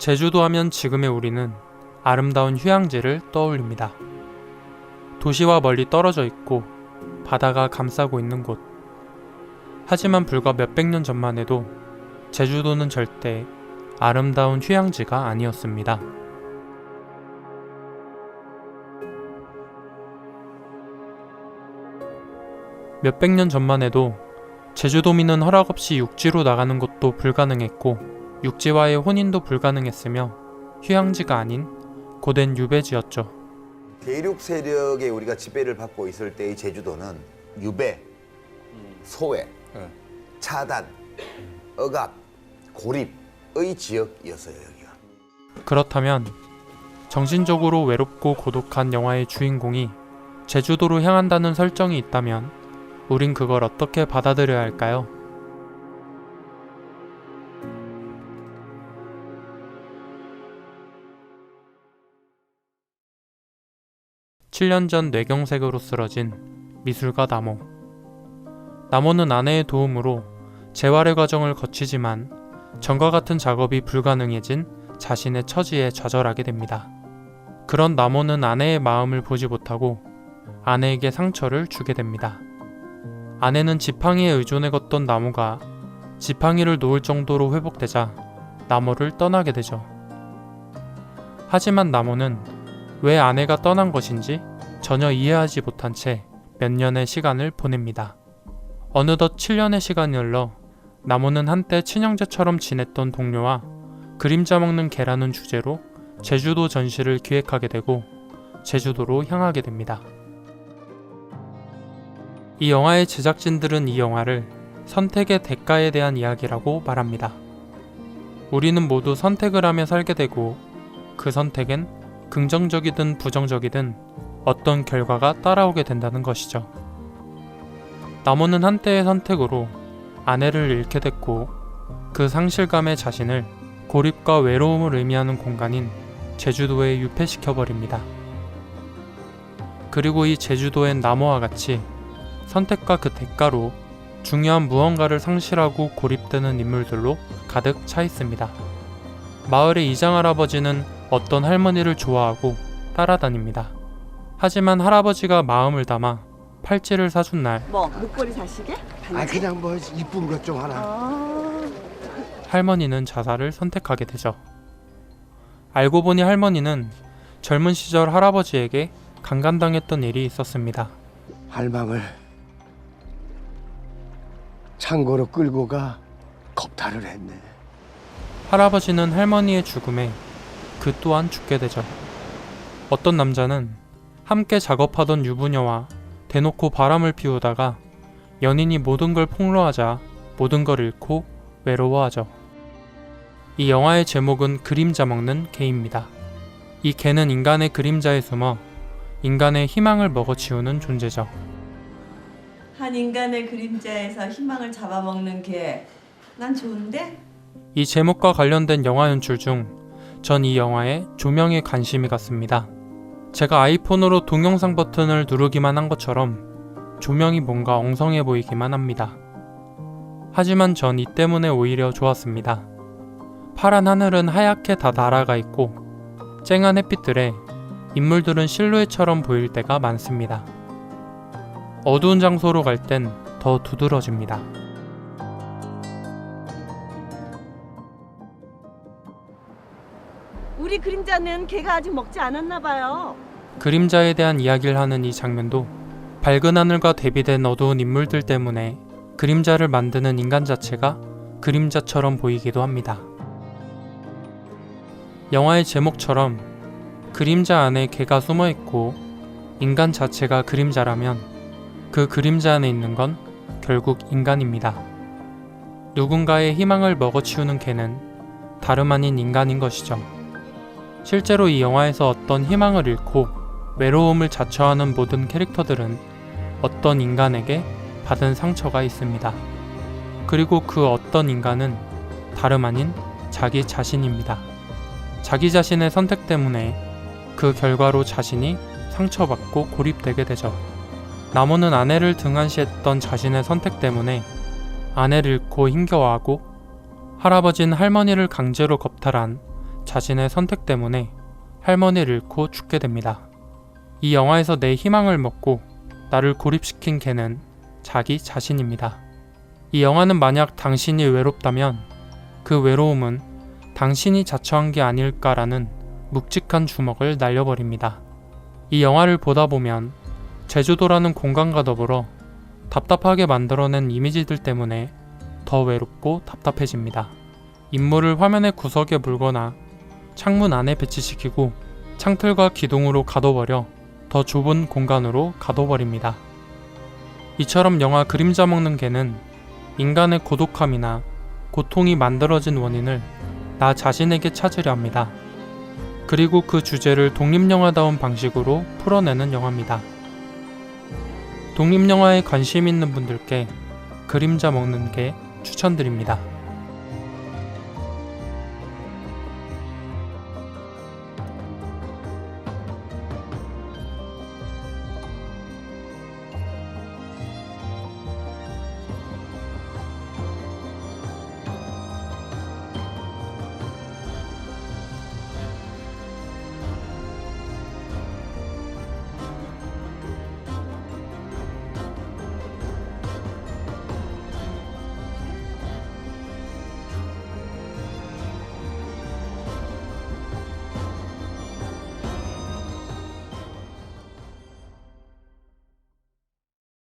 제주도 하면 지금의 우리는 아름다운 휴양지를 떠올립니다. 도시와 멀리 떨어져 있고 바다가 감싸고 있는 곳. 하지만 불과 몇백 년 전만 해도 제주도는 절대 아름다운 휴양지가 아니었습니다. 몇백 년 전만 해도 제주도민은 허락 없이 육지로 나가는 것도 불가능했고 육지와의 혼인도 불가능했으며 휴양지가 아닌 고된 유배지였죠. 대륙 세력에 우리가 지배를 받고 있을 때의 제주도는 유배, 소외, 차단, 억압, 고립의 지역이었어요. 여기가. 그렇다면 정신적으로 외롭고 고독한 영화의 주인공이 제주도로 향한다는 설정이 있다면 우린 그걸 어떻게 받아들여야 할까요? (7년) 전 뇌경색으로 쓰러진 미술가 남호. 남호는 아내의 도움으로 재활의 과정을 거치지만 전과 같은 작업이 불가능해진 자신의 처지에 좌절하게 됩니다. 그런 남호는 아내의 마음을 보지 못하고 아내에게 상처를 주게 됩니다. 아내는 지팡이에 의존해 걷던 남호가 지팡이를 놓을 정도로 회복되자 남호를 떠나게 되죠. 하지만 남호는 왜 아내가 떠난 것인지 전혀 이해하지 못한 채 몇 년의 시간을 보냅니다. 어느덧 7년의 시간이 흘러 남호는 한때 친형제처럼 지냈던 동료와 그림자 먹는 개라는 주제로 제주도 전시를 기획하게 되고 제주도로 향하게 됩니다. 이 영화의 제작진들은 이 영화를 선택의 대가에 대한 이야기라고 말합니다. 우리는 모두 선택을 하며 살게 되고 그 선택엔 긍정적이든 부정적이든 어떤 결과가 따라오게 된다는 것이죠. 남호는 한때의 선택으로 아내를 잃게 됐고 그 상실감의 자신을 고립과 외로움을 의미하는 공간인 제주도에 유폐시켜버립니다. 그리고 이 제주도엔 남호와 같이 선택과 그 대가로 중요한 무언가를 상실하고 고립되는 인물들로 가득 차 있습니다. 마을의 이장할아버지는 어떤 할머니를 좋아하고 따라다닙니다. 하지만 할아버지가 마음을 담아 팔찌를 사준 날 뭐 목걸이 사시게? 반지? 그냥 뭐 이쁜 것 좀 하나. 할머니는 자살을 선택하게 되죠. 알고 보니 할머니는 젊은 시절 할아버지에게 강간당했던 일이 있었습니다. 할망을 창고로 끌고 가 겁탈을 했네. 할아버지는 할머니의 죽음에 그 또한 죽게 되죠. 어떤 남자는 함께 작업하던 유부녀와 대놓고 바람을 피우다가 연인이 모든 걸 폭로하자 모든 걸 잃고 외로워하죠. 이 영화의 제목은 그림자 먹는 개입니다. 이 개는 인간의 그림자에 숨어 인간의 희망을 먹어치우는 존재죠. 한 인간의 그림자에서 희망을 잡아먹는 개. 난 좋은데? 이 제목과 관련된 영화 연출 중 전 이 영화에 조명에 관심이 갔습니다. 제가 아이폰으로 동영상 버튼을 누르기만 한 것처럼 조명이 뭔가 엉성해 보이기만 합니다. 하지만 전 이 때문에 오히려 좋았습니다. 파란 하늘은 하얗게 다 날아가 있고 쨍한 햇빛들에 인물들은 실루엣처럼 보일 때가 많습니다. 어두운 장소로 갈 땐 더 두드러집니다. 우리 그림자는 개가 아직 먹지 않았나 봐요. 그림자에 대한 이야기를 하는 이 장면도 밝은 하늘과 대비된 어두운 인물들 때문에 그림자를 만드는 인간 자체가 그림자처럼 보이기도 합니다. 영화의 제목처럼 그림자 안에 개가 숨어있고 인간 자체가 그림자라면 그 그림자 안에 있는 건 결국 인간입니다. 누군가의 희망을 먹어치우는 개는 다름 아닌 인간인 것이죠. 실제로 이 영화에서 어떤 희망을 잃고 외로움을 자처하는 모든 캐릭터들은 어떤 인간에게 받은 상처가 있습니다. 그리고 그 어떤 인간은 다름 아닌 자기 자신입니다. 자기 자신의 선택 때문에 그 결과로 자신이 상처받고 고립되게 되죠. 남호는 아내를 등한시했던 자신의 선택 때문에 아내를 잃고 힘겨워하고 할아버지는 할머니를 강제로 겁탈한 자신의 선택 때문에 할머니를 잃고 죽게 됩니다. 이 영화에서 내 희망을 먹고 나를 고립시킨 걔는 자기 자신입니다. 이 영화는 만약 당신이 외롭다면 그 외로움은 당신이 자처한 게 아닐까라는 묵직한 주먹을 날려버립니다. 이 영화를 보다 보면 제주도라는 공간과 더불어 답답하게 만들어낸 이미지들 때문에 더 외롭고 답답해집니다. 인물을 화면의 구석에 물거나 창문 안에 배치시키고 창틀과 기둥으로 가둬버려 더 좁은 공간으로 가둬버립니다. 이처럼 영화 그림자 먹는 개는 인간의 고독함이나 고통이 만들어진 원인을 나 자신에게 찾으려 합니다. 그리고 그 주제를 독립영화다운 방식으로 풀어내는 영화입니다. 독립영화에 관심 있는 분들께 그림자 먹는 개 추천드립니다.